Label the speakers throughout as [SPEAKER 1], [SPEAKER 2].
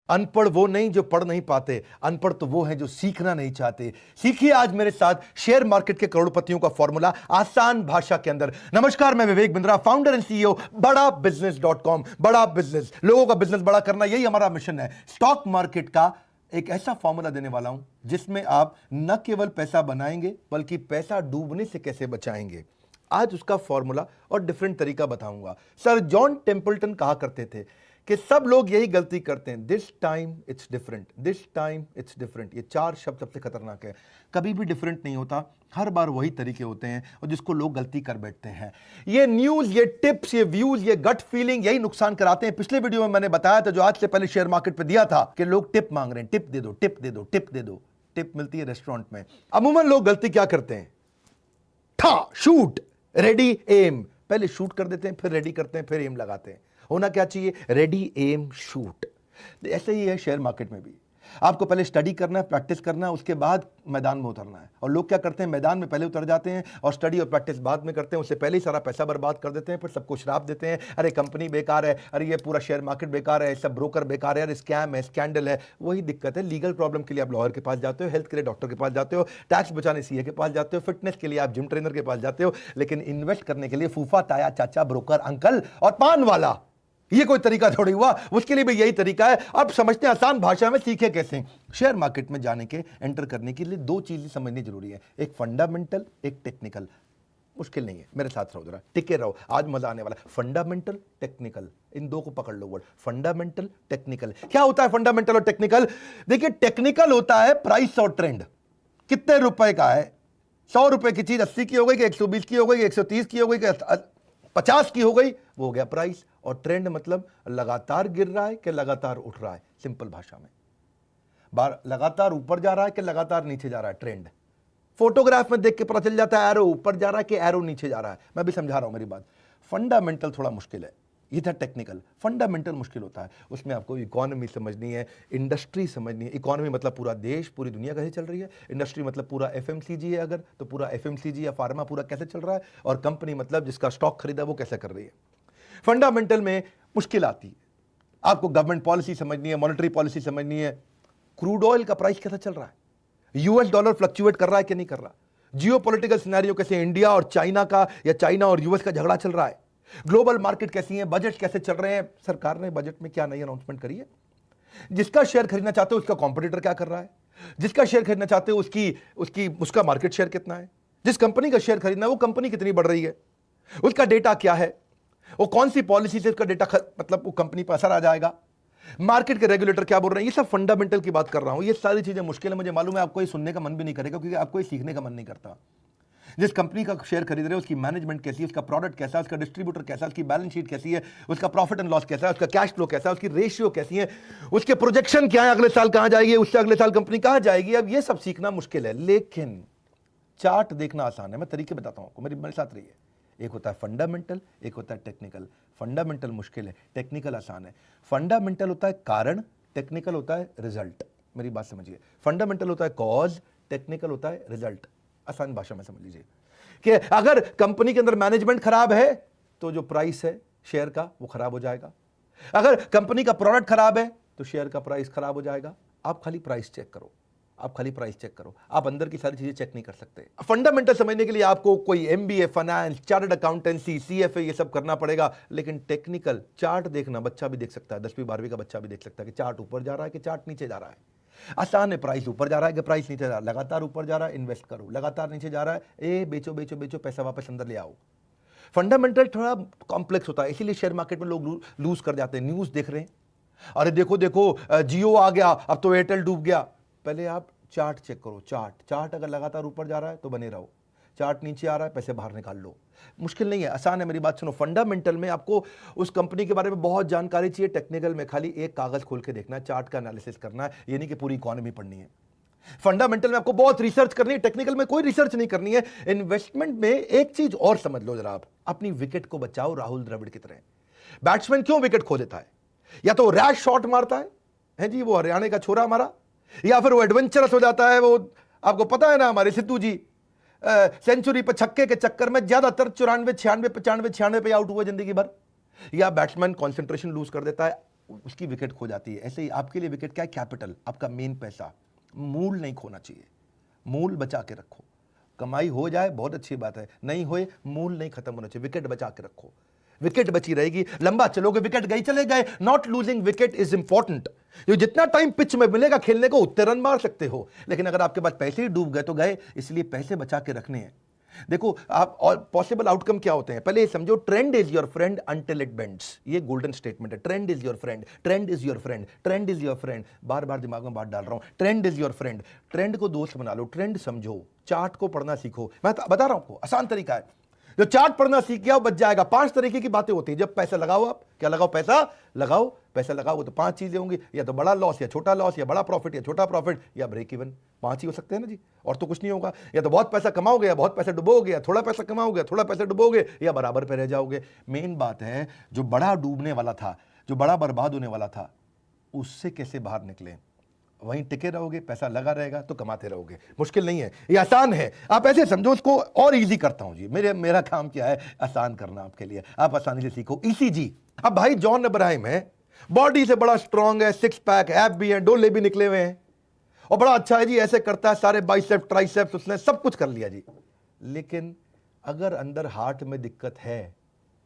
[SPEAKER 1] अनपढ़ वो नहीं जो पढ़ नहीं पाते, अनपढ़ तो वो हैं जो सीखना नहीं चाहते। सीखिए आज मेरे साथ शेयर मार्केट के करोड़पतियों का फॉर्मूला आसान भाषा के अंदर। नमस्कार, मैं Vivek Bindra, founder and CEO बड़ा बिजनेस.com। बड़ा बिजनेस, लोगों का बिजनेस बड़ा करना, यही हमारा मिशन है। स्टॉक मार्केट का एक ऐसा फॉर्मूला देने वाला हूं जिसमें आप न केवल पैसा बनाएंगे बल्कि पैसा डूबने से कैसे बचाएंगे। आज उसका फॉर्मूला और डिफरेंट तरीका बताऊंगा। सर जॉन टेम्पल्टन कहा करते थे कि सब लोग यही गलती करते हैं, this time it's different, this time it's different. ये 4 शब्द सबसे खतरनाक है। कभी भी डिफरेंट नहीं होता, हर बार वही तरीके होते हैं और जिसको लोग गलती कर बैठते हैं। ये न्यूज, ये टिप्स, ये व्यूज, ये गट फीलिंग यही नुकसान कराते हैं। पिछले वीडियो में मैंने बताया था, जो आज से पहले शेयर मार्केट पे दिया था, कि लोग टिप मांग रहे हैं, टिप दे दो, टिप दे दो, टिप दे दो। टिप मिलती है रेस्टोरेंट में। अमूमन लोग गलती क्या करते हैं, ठा शूट रेडी एम, पहले शूट कर देते हैं, फिर रेडी करते हैं, फिर एम लगाते हैं। होना क्या चाहिए, रेडी एम शूट। ऐसे ही है शेयर मार्केट में भी। आपको पहले स्टडी करना है, प्रैक्टिस करना है, उसके बाद मैदान में उतरना है। और लोग क्या करते हैं, मैदान में पहले उतर जाते हैं और स्टडी और प्रैक्टिस बाद में करते हैं। उससे पहले ही सारा पैसा बर्बाद कर देते हैं, फिर सबको श्राप देते हैं, अरे कंपनी बेकार है, अरे ये पूरा शेयर मार्केट बेकार है, सब ब्रोकर बेकार है, अरे स्कैम है, स्कैंडल है। वही दिक्कत है। लीगल प्रॉब्लम के लिए आप लॉयर के पास जाते हो, हेल्थ के लिए डॉक्टर के पास जाते हो, टैक्स बचाने सीए के पास जाते हो, फिटनेस के लिए आप जिम ट्रेनर के पास जाते हो, लेकिन इन्वेस्ट करने के लिए फूफा, ताया, चाचा, ब्रोकर, अंकल और पान वाला, ये कोई तरीका थोड़ी हुआ। उसके लिए भी यही तरीका है। अब समझते हैं आसान भाषा में, सीखे कैसे। शेयर मार्केट में जाने के, एंटर करने के लिए 2 चीजें समझनी जरूरी है, एक फंडामेंटल, एक टेक्निकल। मुश्किल नहीं है, मेरे साथ रहो जरा, टिके रहो, आज मजा आने वाला है। फंडामेंटल, टेक्निकल, इन 2 को पकड़ लो वर्ड, फंडामेंटल, टेक्निकल। क्या होता है फंडामेंटल और टेक्निकल? देखिए, टेक्निकल होता है प्राइस और ट्रेंड, कितने रुपए का है। 100 रुपए की चीज 80 की हो गई कि 120 की हो गई, 130 की हो गई कि 50 की हो गई, वो हो गया प्राइस। और ट्रेंड मतलब लगातार गिर रहा है कि लगातार उठ रहा है। सिंपल भाषा में, बार लगातार ऊपर जा रहा है कि लगातार नीचे जा रहा है। ट्रेंड फोटोग्राफ में देख के पता चल जाता है, एरो ऊपर जा रहा है कि एरो नीचे जा रहा है। मैं भी समझा रहा हूं मेरी बात। फंडामेंटल थोड़ा मुश्किल है, ये था टेक्निकल। फंडामेंटल मुश्किल होता है, उसमें आपको इकोनॉमी समझनी है, इंडस्ट्री समझनी है। इकोनॉमी मतलब पूरा देश, पूरी दुनिया कैसे चल रही है। इंडस्ट्री मतलब पूरा एफएमसीजी है अगर, तो पूरा एफएमसीजी या फार्मा पूरा कैसे चल रहा है। और कंपनी मतलब जिसका स्टॉक खरीदा वो कैसे कर रही है। फंडामेंटल में मुश्किल आती है, आपको गवर्नमेंट पॉलिसी समझनी है, मॉनेटरी पॉलिसी समझनी है। क्रूड ऑयल का प्राइस कैसा चल रहा है, यूएस डॉलर फ्लक्चुएट कर रहा है कि नहीं कर रहा, जियोपॉलिटिकल सिनेरियो कैसे, इंडिया और चाइना का या चाइना और यूएस का झगड़ा चल रहा है, ग्लोबल मार्केट कैसी है, बजट कैसे चल रहे हैं, सरकार ने बजट में क्या नई अनाउंसमेंट करी है, जिसका शेयर खरीदना चाहते हो उसका कॉम्पिटिटर क्या कर रहा है, जिसका शेयर खरीदना चाहते हो उसका मार्केट शेयर कितना है, जिस कंपनी का शेयर खरीदना है वो कंपनी कितनी बढ़ रही है, उसका डेटा क्या है, वो कौन सी पॉलिसी से उसका डेटा मतलब वो कंपनी पर असर आ जाएगा, मार्केट के रेगुलेटर क्या बोल रहे हैं। ये सब फंडामेंटल की बात कर रहा हूं। ये सारी चीजें मुश्किल है, मुझे मालूम है, आपको ये सुनने का मन भी नहीं करेगा क्योंकि आपको ये सीखने का मन नहीं करता। जिस कंपनी का शेयर खरीद रहे हो उसकी मैनेजमेंट कैसी है, उसका प्रोडक्ट कैसा है, उसका डिस्ट्रीब्यूटर कैसा है, उसकी बैलेंस शीट कैसी है, उसका प्रॉफिट एंड लॉस कैसा है, उसका कैश फ्लो कैसा है, उसकी रेशियो कैसी है, उसके प्रोजेक्शन क्या है, अगले साल कहां जाएगी, उससे अगले साल कंपनी कहां जाएगी। अब ये सब सीखना मुश्किल है, लेकिन चार्ट देखना आसान है। मैं तरीके बताता हूं आपको, मेरे साथ रहिए। एक होता है फंडामेंटल, एक होता है टेक्निकल। फंडामेंटल मुश्किल है, टेक्निकल आसान है। फंडामेंटल होता है कारण, टेक्निकल होता है रिजल्ट। मेरी बात समझिए, फंडामेंटल होता है कॉज, टेक्निकल होता है रिजल्ट। आसान भाषा में समझ लीजिए कि अगर कंपनी के अंदर मैनेजमेंट खराब है तो जो प्राइस है शेयर का वो खराब हो जाएगा। अगर कंपनी का प्रोडक्ट खराब है तो शेयर का प्राइस खराब हो जाएगा। आप खाली प्राइस चेक करो, आप खाली प्राइस चेक करो, आप अंदर की सारी चीजें चेक नहीं कर सकते। फंडामेंटल समझने के लिए आपको कोई MBA, finance, chartered accountancy, CFA ये सब करना पड़ेगा। लेकिन टेक्निकल चार्ट देखना बच्चा भी देख सकता है, 10वीं 12वीं का बच्चा भी देख सकता है कि चार्ट ऊपर जा रहा है कि चार्ट नीचे जा रहा है। आसान है, प्राइस ऊपर जा रहा है कि प्राइस नीचे जा रहा है। लगातार ऊपर जा रहा है, इन्वेस्ट करो, लगातार नीचे जा रहा है, ए बेचो बेचो बेचो, पैसा वापस अंदर ले आओ। फंडामेंटल थोड़ा कॉम्प्लेक्स होता है, इसीलिए शेयर मार्केट में लोग लूज कर जाते हैं। न्यूज देख रहे हैं, अरे देखो देखो जियो आ गया, अब तो एयरटेल डूब गया। पहले आप चार्ट चेक करो, चार्ट अगर लगातार ऊपर जा रहा है तो बने रहो, चार्ट नीचे आ रहा है पैसे बाहर निकाल लो। मुश्किल नहीं है, आसान है, मेरी बात सुनो। फंडामेंटल में आपको उस कंपनी के बारे में बहुत जानकारी चाहिए, टेक्निकल में खाली एक कागज खोल के देखना है, चार्ट का एनालिसिस करना है, ये नहीं कि पूरी इकोनॉमी पढ़नी है। फंडामेंटल में आपको बहुत रिसर्च करनी है, टेक्निकल में कोई रिसर्च नहीं करनी है। इन्वेस्टमेंट में एक चीज और समझ लो जरा, आप अपनी विकेट को बचाओ राहुल द्रविड़ की तरह। बैट्समैन क्यों विकेट खो देता है? या तो रैश शॉट मारता है जी, वो हरियाणा का छोरा हमारा, या फिर वो एडवेंचरस हो जाता है। वो आपको पता है ना, हमारे सिद्धू जी सेंचुरी पर छक्के के चक्कर में ज्यादातर 94, 96, 95, 96 पे आउट हुए जिंदगी भर। या बैट्समैन कंसंट्रेशन लूज कर देता है, उसकी विकेट खो जाती है। ऐसे ही आपके लिए विकेट क्या है? कैपिटल, आपका मेन पैसा। मूल नहीं खोना चाहिए, मूल बचा के रखो। कमाई हो जाए बहुत अच्छी बात है, नहीं होए मूल नहीं खत्म होना चाहिए, विकेट बचा के रखो। विकेट बची रहेगी, लंबा चलोगे, विकेट गई चले गए। Not losing wicket is important. जो जितना टाइम पिच में मिलेगा खेलने को उतने रन मार सकते हो, लेकिन अगर आपके पास पैसे ही डूब गए तो गए, इसलिए पैसे बचा के रखने हैं। देखो आप, और पॉसिबल आउटकम क्या होते हैं पहले ये समझो। Trend is your friend until it bends, ये गोल्डन स्टेटमेंट है। Trend is your friend, trend is your friend, trend is your friend. बार बार दिमाग में बात डाल रहा हूं, trend is your friend. Trend को दोस्त बना लो, ट्रेंड समझो, चार्ट को पढ़ना सीखो। मैं बता रहा हूं, आसान तरीका है। जो चार्ट पढ़ना सीख गया वो बच जाएगा। 5 तरीके की बातें होती है। जब पैसा लगाओ, आप क्या लगाओ? पैसा लगाओ। पैसा लगाओ तो 5 चीजें होंगी, या तो बड़ा लॉस या छोटा लॉस, या बड़ा प्रॉफिट या छोटा प्रॉफिट, या ब्रेक इवन। 5 ही हो सकते हैं ना जी, और तो कुछ नहीं होगा। या तो बहुत पैसा कमाओगे, या बहुत पैसा डुबोगे, या थोड़ा पैसा कमाओगे, थोड़ा पैसा डुबोगे, या बराबर पे रह जाओगे। मेन बात है, जो बड़ा डूबने वाला था, जो बड़ा बर्बाद होने वाला था, उससे कैसे बाहर निकले। वहीं टिके रहोगे, पैसा लगा रहेगा तो कमाते रहोगे। मुश्किल नहीं है, ये आसान है। आप ऐसे समझो, उसको और इजी करता हूं जी। मेरा काम क्या है? आसान करना आपके लिए। आप आसानी से सीखो। ईसीजी। अब भाई जॉन इब्राहिम है, बॉडी से बड़ा स्ट्रांग है, 6 पैक, एब भी है, डोले भी निकले हुए हैं, और बड़ा अच्छा है जी, ऐसे करता है, सारे बाइसेप ट्राइसेप्स उसने सब कुछ कर लिया जी। लेकिन अगर अंदर हार्ट में दिक्कत है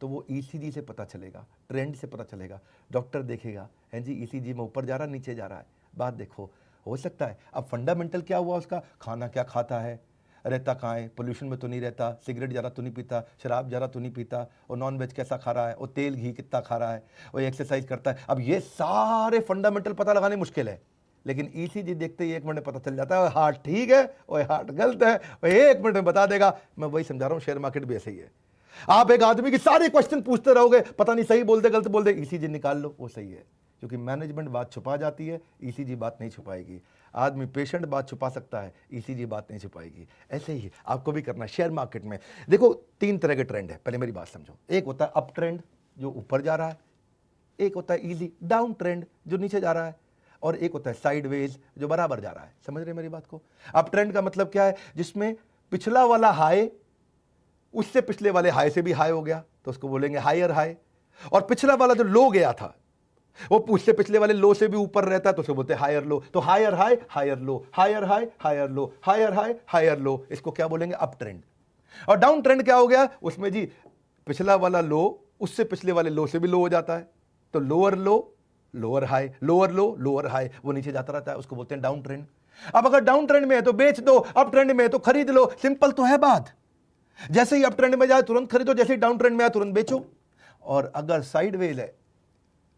[SPEAKER 1] तो वो ईसीजी से पता चलेगा, ट्रेंड से पता चलेगा। डॉक्टर देखेगा, है जी ईसीजी में ऊपर जा रहा है, नीचे जा रहा है, बात देखो। हो सकता है अब फंडामेंटल क्या हुआ उसका, खाना क्या खाता है, रहता कहाँ है, पोल्यूशन में तो नहीं रहता, सिगरेट ज़्यादा तो नहीं पीता, शराब ज़्यादा तो नहीं पीता, और नॉन वेज कैसा खा रहा है, और तेल घी कितना खा रहा है, और एक्सरसाइज करता है। अब ये सारे फंडामेंटल पता लगाने मुश्किल है, लेकिन ईसीजी देखते ही 1 मिनट में पता चल जाता है। हार्ट ठीक है और हार्ट गलत है, और 1 मिनट में बता देगा। मैं वही समझा रहा हूँ, शेयर मार्केट भी ऐसे ही है। आप एक आदमी की सारे क्वेश्चन पूछते रहोगे, पता नहीं सही बोल दे गलत बोल दे, ईसीजी निकाल लो, वो सही है। क्योंकि मैनेजमेंट बात छुपा जाती है, ईसीजी बात नहीं छुपाएगी। आदमी पेशेंट बात छुपा सकता है, ईसीजी बात नहीं छुपाएगी। ऐसे ही आपको भी करना है शेयर मार्केट में। देखो 3 तरह के ट्रेंड है, पहले मेरी बात समझो। एक होता है अप ट्रेंड जो ऊपर जा रहा है, एक होता है इजी डाउन ट्रेंड जो नीचे जा रहा है, और एक होता है साइडवेज जो बराबर जा रहा है। समझ रहे मेरी बात को? अप ट्रेंड का मतलब क्या है? जिसमें पिछला वाला हाई उससे पिछले वाले हाई से भी हाई हो गया तो उसको बोलेंगे हायर हाई, और पिछला वाला जो लो गया था वो उससे पिछले वाले लो से भी ऊपर रहता है तो उसको बोलते हैं हायर लो। तो higher high higher low, higher high higher low, higher high higher low, इसको क्या बोलेंगे? Up trend. और डाउन ट्रेंड क्या हो गया? उसमें जी पिछला वाला लो उससे पिछले वाले लो से भी लो हो जाता है, तो लोअर लो लोअर हाई, लोअर लो लोअर हाई, वो नीचे जाता रहता है, उसको बोलते हैं डाउन ट्रेंड। अब अगर डाउन ट्रेंड में है तो बेच दो, अप ट्रेंड में है तो खरीद लो। सिंपल तो है बात। जैसे ही अप ट्रेंड में जाए तुरंत खरीदो, जैसे ही डाउन ट्रेंड में आए तुरंत बेचो। और अगर साइडवेज है,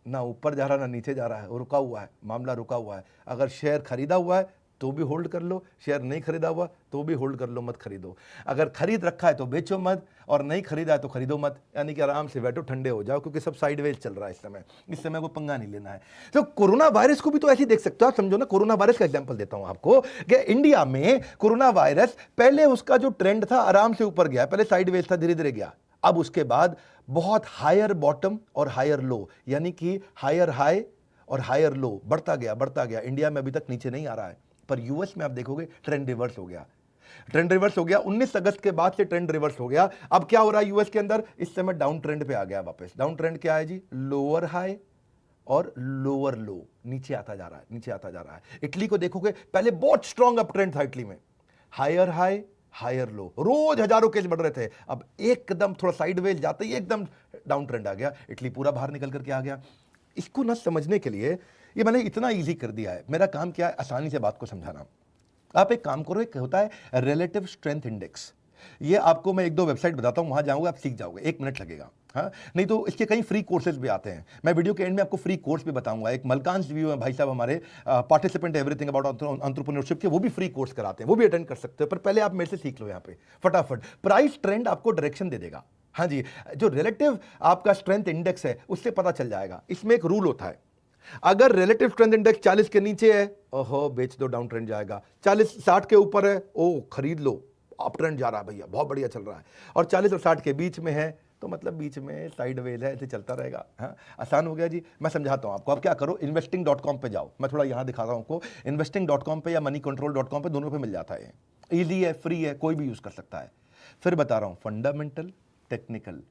[SPEAKER 1] ना ऊपर जा रहा ना नीचे जा रहा है, वो रुका हुआ है, मामला रुका हुआ है, अगर शेयर खरीदा हुआ है तो भी होल्ड कर लो, शेयर नहीं खरीदा हुआ तो भी होल्ड कर लो, मत खरीदो। अगर खरीद रखा है तो बेचो मत, और नहीं खरीदा है तो खरीदो मत। यानी कि आराम से बैठो, ठंडे हो जाओ, क्योंकि सब साइडवेज चल रहा है इस समय कोई पंगा नहीं लेना है। तो कोरोना वायरस को भी तो ऐसे ही देख सकते हो आप। समझो ना, कोरोना वायरस का एग्जांपल देता हूं आपको कि इंडिया में कोरोना वायरस पहले उसका जो ट्रेंड था आराम से ऊपर गया, पहले साइडवेज था, धीरे धीरे गया। अब उसके बाद बहुत हायर बॉटम और हायर लो, यानी कि हायर हाई और हायर लो, बढ़ता गया। इंडिया में अभी तक नीचे नहीं आ रहा है, पर यूएस में आप देखोगे ट्रेंड रिवर्स हो गया। ट्रेंड रिवर्स हो गया 19 अगस्त के बाद से, ट्रेंड रिवर्स हो गया। अब क्या हो रहा है यूएस के अंदर? इस समय डाउन ट्रेंड पे आ गया वापस। डाउन ट्रेंड क्या है जी? लोअर हाई और लोअर लो, नीचे आता जा रहा है। इटली को देखोगे, पहले बहुत स्ट्रॉन्ग अप ट्रेंड था इटली में, हायर हाई हायर लो, रोज हजारों केस बढ़ रहे थे। अब एकदम थोड़ा साइडवेज जाते ही एकदम डाउन ट्रेंड आ गया, इटली पूरा बाहर निकल करके आ गया। इसको ना समझने के लिए ये मैंने इतना इजी कर दिया है। मेरा काम क्या है? आसानी से बात को समझाना। आप एक काम करो, एक होता है रिलेटिव स्ट्रेंथ इंडेक्स। ये आपको मैं 1-2 वेबसाइट बताता हूं, वहां जाओगे आप सीख जाओगे, 1 मिनट लगेगा। हाँ, नहीं तो इसके कई फ्री कोर्सेज भी आते हैं। मैं वीडियो के एंड में आपको फ्री कोर्स भी बताऊंगा। एक मलकांश व्यू है भाई साहब हमारे, पार्टिसिपेंट एवरीथिंग अबाउट एंटरप्रेन्योरशिप के, वो भी फ्री कोर्स कराते हैं, वो भी अटेंड कर सकते हो। पर पहले आप मेरे से सीख लो यहाँ पे फटाफट। प्राइस ट्रेंड आपको डायरेक्शन दे देगा। हाँ जी, जो रिलेटिव आपका स्ट्रेंथ इंडेक्स है उससे पता चल जाएगा। इसमें एक रूल होता है, अगर रिलेटिव स्ट्रेंथ इंडेक्स 40 के नीचे है, ओहो बेच दो, डाउन ट्रेंड जाएगा। 60 के ऊपर है, ओ खरीद लो, अप ट्रेंड जा रहा है भैया, बहुत बढ़िया चल रहा है। और 40 और 60 के बीच में है तो मतलब बीच में साइडवेज है, ऐसे चलता रहेगा। हाँ, आसान हो गया जी। मैं समझाता हूं आपको। अब क्या करो, investing.com पे जाओ। मैं थोड़ा यहां दिखा रहा हूं आपको। investing.com पे या moneycontrol.com पे, दोनों पे मिल जाता है। ईजी है, फ्री है, कोई भी यूज कर सकता है। फिर बता रहा हूं, fundamental, technical,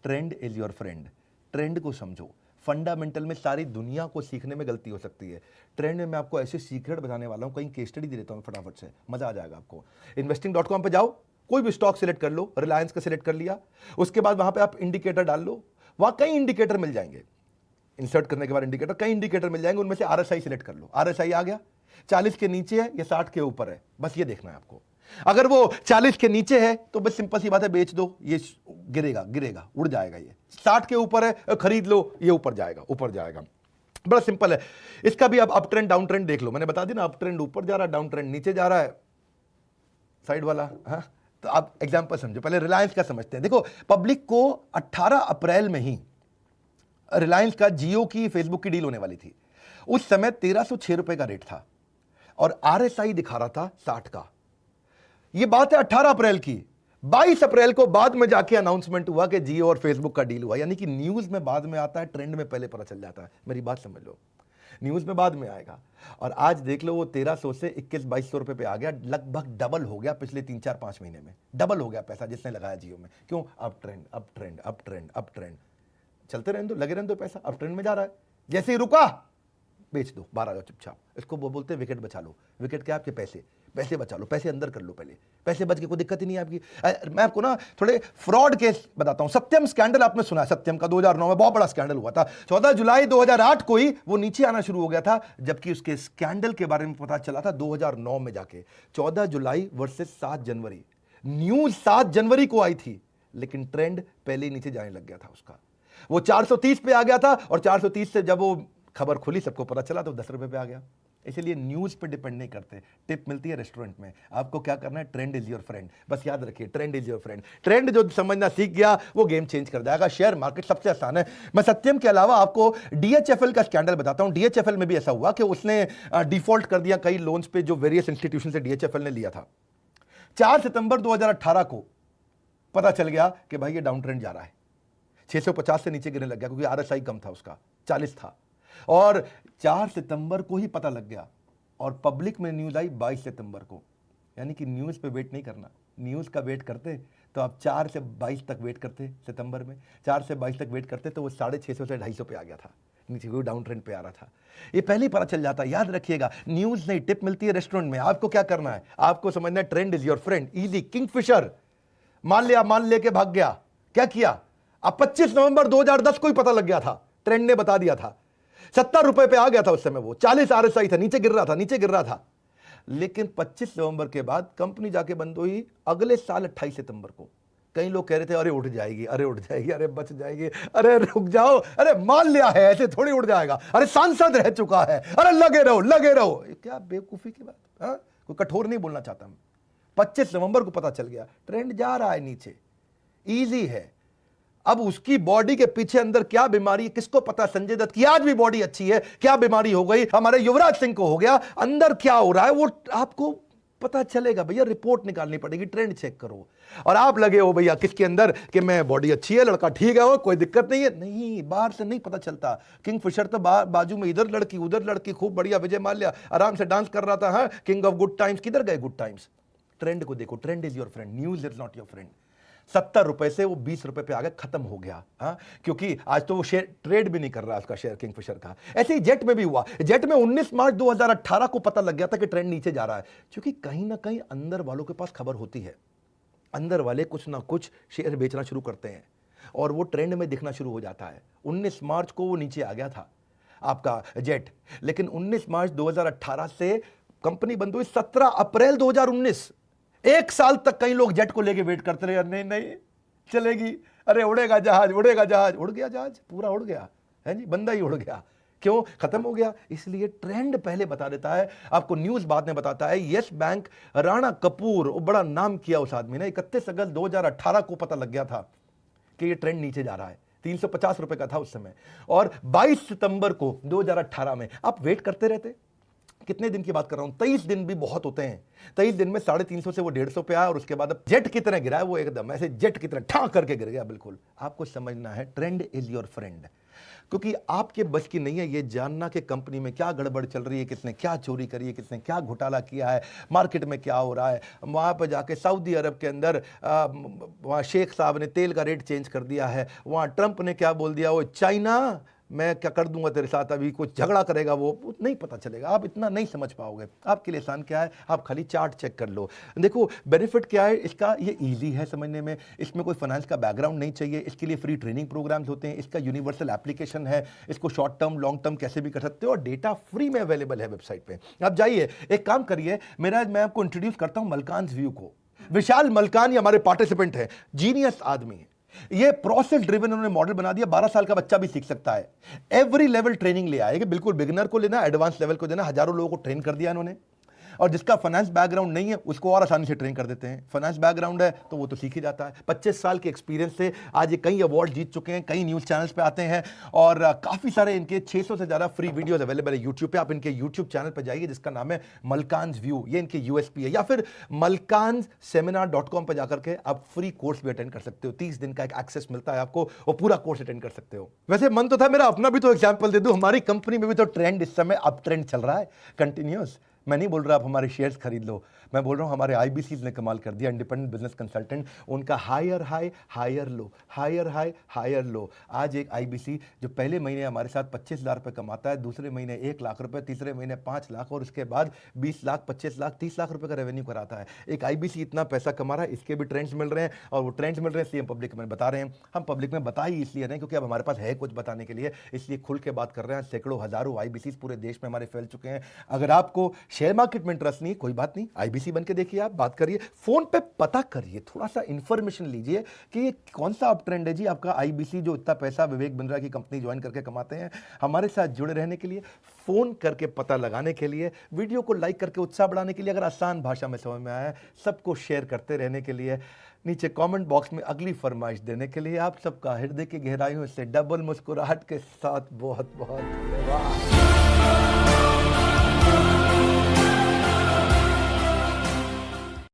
[SPEAKER 1] trend is your friend. Trend को समझो, फंडामेंटल में सारी दुनिया को सीखने में गलती हो सकती है। ट्रेंड में मैं आपको ऐसे सीक्रेट बताने वाला हूं, कहीं केस स्टडी दे देता हूं फटाफट से, मजा आ जाएगा आपको। investing.com पे जाओ, कोई भी स्टॉक सिलेक्ट कर लो, रिलायंस का सिलेक्ट कर लिया, उसके बाद वहां पे आप इंडिकेटर डाल लो, वहां कई इंडिकेटर मिल जाएंगे। इंसर्ट करने के बाद इंडिकेटर, कई इंडिकेटर मिल जाएंगे, उनमें से आरएसआई सिलेक्ट कर लो। आरएसआई आ गया, 40 के नीचे है या 60 के ऊपर है, बस ये देखना है आपको। अगर वो 40 के नीचे है तो बस सिंपल सी बात है, बेच दो, ये गिरेगा गिरेगा उड़ जाएगा। ये 60 के ऊपर है, खरीद लो, ये ऊपर जाएगा ऊपर जाएगा। बड़ा सिंपल है। इसका भी आप अप ट्रेंड डाउन ट्रेंड देख लो, मैंने बता दी ना, अप ट्रेंड ऊपर जा रहा है, डाउन ट्रेंड नीचे जा रहा है, साइड वाला। हाँ, तो आप एग्जांपल समझो, पहले रिलायंस का समझते हैं। देखो, पब्लिक को 18 अप्रैल में ही रिलायंस का जियो की फेसबुक की डील होने वाली थी। उस समय 1306 रुपए का रेट था और आरएसआई दिखा रहा था 60 का। यह बात है 18 अप्रैल की। 22 अप्रैल को बाद में जाके अनाउंसमेंट हुआ कि जियो और फेसबुक का डील हुआ। यानी कि न्यूज में बाद में आता है, ट्रेंड में पहले पता चल जाता है। मेरी बात समझ लो, न्यूज में बाद में आएगा। और आज देख लो, वो 1300 से 21-2200 रुपए पे आ गया, लगभग डबल हो गया पिछले 3-4-5 महीने में। डबल हो गया पैसा जिसने लगाया जियो में। क्यों? Up trend up trend up trend up trend, चलते रहने दो, लगे रहने दो, पैसा अप ट्रेंड में जा रहा है। जैसे ही रुका, बेच दो, बाहर आ जाओ चुपचाप। इसको वो बोलते हैं विकेट बचा लो। विकेट क्या? आपके पैसे, पैसे बचा लो, पैसे अंदर कर लो पहले, पैसे बच के कोई दिक्कत ही नहीं है आपकी। मैं आपको ना थोड़े फ्रॉड केस बताता हूं। सत्यम स्कैंडल आपने सुना है? सत्यम का 2009 में बहुत बड़ा स्कैंडल हुआ था। 14 जुलाई 2008 को ही वो नीचे आना शुरू हो गया था, जबकि उसके स्कैंडल के बारे में पता चला था 2009 में जाके। 14 जुलाई वर्सेस 7 जनवरी, न्यूज 7 जनवरी को आई थी, लेकिन ट्रेंड पहले ही नीचे जाने लग गया था उसका। वो 430 पे आ गया था और 430 से जब वो खबर खुली, सबको पता चला, तो 10 रुपए पे आ गया। इसलिए न्यूज पे डिपेंड नहीं करते। टिप मिलती है रेस्टोरेंट में, आपको क्या करना है? Trend is your friend. बस याद रखिए, trend is your friend. Trend जो समझना सीख गया, वो गेम चेंज कर जाएगा। शेयर मार्केट सबसे आसान है। मैं सत्यम के अलावा आपको डीएचएफएल का स्कैंडल बताता हूं। डीएचएफएल में भी ऐसा हुआ कि उसने डिफॉल्ट कर दिया कई लोन्स पे जो वेरियस इंस्टीट्यूशन से डीएचएफएल ने लिया था। 4 सितंबर 2018 को पता चल गया कि भाई ये डाउन ट्रेंड जा रहा है। 650 से नीचे गिरने लग गया, क्योंकि आरएसआई कम था उसका, 40 था। और 4 सितंबर को ही पता लग गया, और पब्लिक में न्यूज आई 22 सितंबर को। यानी कि न्यूज पे वेट नहीं करना। न्यूज का वेट करते तो आप 4 से 22 तक वेट करते, सितंबर में 4 से 22 तक वेट करते तो वो 650 से 250 पे आ गया था, नीचे कोई डाउन ट्रेंड पे आ रहा था। ये पहले ही पता चल जाता है। याद रखिएगा, न्यूज नहीं, टिप मिलती है रेस्टोरेंट में। आपको क्या करना है? आपको समझना है trend is your friend. Easy, Kingfisher मान लिया, मान लेके भाग गया, क्या किया? अब 25 नवंबर 2010 को ही पता लग गया था, ट्रेंड ने बता दिया था। 70 रुपए पे आ गया था उस समय, वो 40 आरएसआई था, नीचे गिर रहा था, नीचे गिर रहा था। लेकिन 25 नवंबर के बाद कंपनी जाके बंद हुई अगले साल 28 सितंबर को। कई लोग कह रहे थे अरे उठ जाएगी, अरे उठ जाएगी, अरे बच जाएगी, अरे रुक जाओ, अरे मान लिया है, ऐसे थोड़ी उड़ जाएगा, अरे सांसद रह चुका है, अरे लगे रहो लगे रहो। क्या बेवकूफी की बात। हाँ, कोई कठोर नहीं बोलना चाहता मैं। 25 नवंबर को पता चल गया ट्रेंड जा रहा है नीचे, इजी है। अब उसकी बॉडी के पीछे अंदर क्या बीमारी है किसको पता? संजय दत्त की आज भी बॉडी अच्छी है, क्या बीमारी हो गई? हमारे युवराज सिंह को हो गया, अंदर क्या हो रहा है वो आपको पता चलेगा। भैया रिपोर्ट निकालनी पड़ेगी, ट्रेंड चेक करो। और आप लगे हो भैया किसके अंदर कि मैं बॉडी अच्छी है, लड़का ठीक है, वो कोई दिक्कत नहीं है। नहीं, बाहर से नहीं पता चलता। किंगफिशर तो बाजू में इधर लड़की उधर लड़की, खूब बढ़िया, विजय माल्या आराम से डांस कर रहा था। हाँ, किंग ऑफ गुड टाइम्स, किधर गए गुड टाइम्स? ट्रेंड को देखो, trend is your friend, news is not your friend. 70 रुपए से वो 20 रुपए पे आ गया, खत्म हो गया। हाँ, क्योंकि आज तो वो शेयर ट्रेड भी नहीं कर रहा उसका शेयर, किंगफिशर का। ऐसे ही जेट में भी हुआ। जेट में 19 मार्च 2018 को पता लग गया था कि ट्रेंड नीचे जा रहा है, क्योंकि कहीं ना कहीं अंदर वालों के पास खबर होती है। अंदर वाले कुछ ना कुछ शेयर बेचना शुरू करते हैं और वो ट्रेंड में दिखना शुरू हो जाता है। 19 मार्च को वो नीचे आ गया था आपका जेट, लेकिन 19 मार्च 2018 से कंपनी बंद हुई 17 अप्रैल 2019। 1 साल तक कई लोग जेट को लेके वेट करते रहे, नहीं नहीं चलेगी, अरे उड़ेगा जहाज, उड़ेगा जहाज। उड़ गया जहाज, पूरा उड़ गया है जी, बंदा ही उड़ गया। क्यों? खत्म हो गया। इसलिए ट्रेंड पहले बता देता है आपको, न्यूज बाद में बताता है। यस बैंक, राणा कपूर, बड़ा नाम किया उस आदमी ने। 31 अगस्त 2018 को पता लग गया था कि ये ट्रेंड नीचे जा रहा है। 350 रुपए का था उस समय, और 22 सितंबर को 2018 में आप वेट करते रहते। कितने दिन की बात कर रहा हूं? 23 दिन भी बहुत होते हैं। 23 दिन में 350 से वो 150 पे आया, और उसके बाद अब जेट की तरह गिरा है वो, एकदम ऐसे जेट की तरह ठा करके गिर गया। बिल्कुल आपको समझना है, ट्रेंड इज योर फ्रेंड। क्योंकि आपके बस की नहीं है ये जानना कि कंपनी में क्या गड़बड़ चल रही है, किसने क्या चोरी करी है, किसने क्या घोटाला किया है, मार्केट में क्या हो रहा है। वहाँ पर जाके सऊदी अरब के अंदर वहाँ शेख साहब ने तेल का रेट चेंज कर दिया है, वहाँ ट्रंप ने क्या बोल दिया, वो चाइना मैं क्या कर दूंगा तेरे साथ, अभी कुछ झगड़ा करेगा वो नहीं पता चलेगा, आप इतना नहीं समझ पाओगे। आपके लिए आसान क्या है, आप खाली चार्ट चेक कर लो। देखो बेनिफिट क्या है इसका, ये ईजी है समझने में, इसमें कोई फाइनेंस का बैकग्राउंड नहीं चाहिए, इसके लिए फ्री ट्रेनिंग प्रोग्राम्स होते हैं, इसका यूनिवर्सल एप्लीकेशन है, इसको शॉर्ट टर्म लॉन्ग टर्म कैसे भी कर सकते हो, और डेटा फ्री में अवेलेबल है वेबसाइट पे। आप जाइए, एक काम करिए, मैं आपको इंट्रोड्यूस करता हूं मलकान्स व्यू को। विशाल मलकान ये हमारे पार्टिसिपेंट है, जीनियस आदमी है, ये प्रोसेस ड्रिवन उन्होंने मॉडल बना दिया, 12 साल का बच्चा भी सीख सकता है। एवरी लेवल ट्रेनिंग ले आए, बिल्कुल बिगिनर को लेना, एडवांस लेवल को देना, हजारों लोगों को ट्रेन कर दिया इन्होंने। और जिसका फाइनेंस बैकग्राउंड नहीं है उसको और आसानी से ट्रेन कर देते हैं, फाइनेंस बैकग्राउंड है तो वो तो सीख ही जाता है। 25 साल के एक्सपीरियंस से आज ये कई अवार्ड जीत चुके हैं, कई न्यूज़ चैनल्स पे आते हैं, और काफ़ी सारे इनके 600 से ज़्यादा फ्री वीडियोस अवेलेबल है यूट्यूब पे। आप इनके यूट्यूब चैनल पर जाइए जिसका नाम है मलकान्स व्यू, ये इनके यूएसपी है, या फिर malkansSeminar.com पर जाकर के आप फ्री कोर्स भी अटेंड कर सकते हो। 30 दिन का एक एक्सेस मिलता है आपको, और पूरा कोर्स अटेंड कर सकते हो। वैसे मन तो था मेरा अपना भी तो एग्जाम्पल दे दूं, हमारी कंपनी में भी तो ट्रेंड इस समय अप ट्रेंड चल रहा है कंटिन्यूस। मैं नहीं बोल रहा आप हमारे शेयर्स खरीद लो, मैं बोल रहा हूँ हमारे आईबीसीज ने कमाल कर दिया, इंडिपेंडेंट बिजनेस कंसल्टेंट, उनका higher high higher low, higher high higher low. आज एक आईबीसी जो पहले महीने हमारे साथ 25,000 रुपये कमाता है, दूसरे महीने 1 लाख रुपए, तीसरे महीने 5 लाख, और उसके बाद 20 लाख, 25 लाख, 30 लाख रुपए का रेवेन्यू कराता है। एक आईबीसी इतना पैसा कमा रहा है, इसके भी ट्रेंड्स मिल रहे हैं, और वो ट्रेंड्स मिल रहे हैं इसलिए हम पब्लिक में बता रहे हैं। हम पब्लिक में बता ही इसलिए रहे हैं क्योंकि अब हमारे पास है कुछ बताने के लिए, इसलिए खुल के बात कर रहे हैं। सैकड़ों हजारों आईबीसी पूरे देश में हमारे फैल चुके हैं। अगर आपको शेयर मार्केट में इंटरेस्ट नहीं, कोई बात नहीं, आईबीसी बन के देखिए, आप बात करिए, फोन पे पता करिए, थोड़ा सा इंफॉर्मेशन लीजिए कि ये कौन सा अप ट्रेंड है जी आपका आईबीसी जो इतना पैसा विवेक बिंद्रा की कंपनी ज्वाइन करके कमाते हैं। हमारे साथ जुड़े रहने के लिए, फोन करके पता लगाने के लिए, वीडियो को लाइक करके उत्साह बढ़ाने के लिए, अगर आसान भाषा में समझ में आया, सबको शेयर करते रहने के लिए, नीचे कमेंट बॉक्स में अगली फरमाइश देने के लिए, आप सबका हृदय की गहराइयों से डबल मुस्कुराहट के साथ बहुत बहुत धन्यवाद।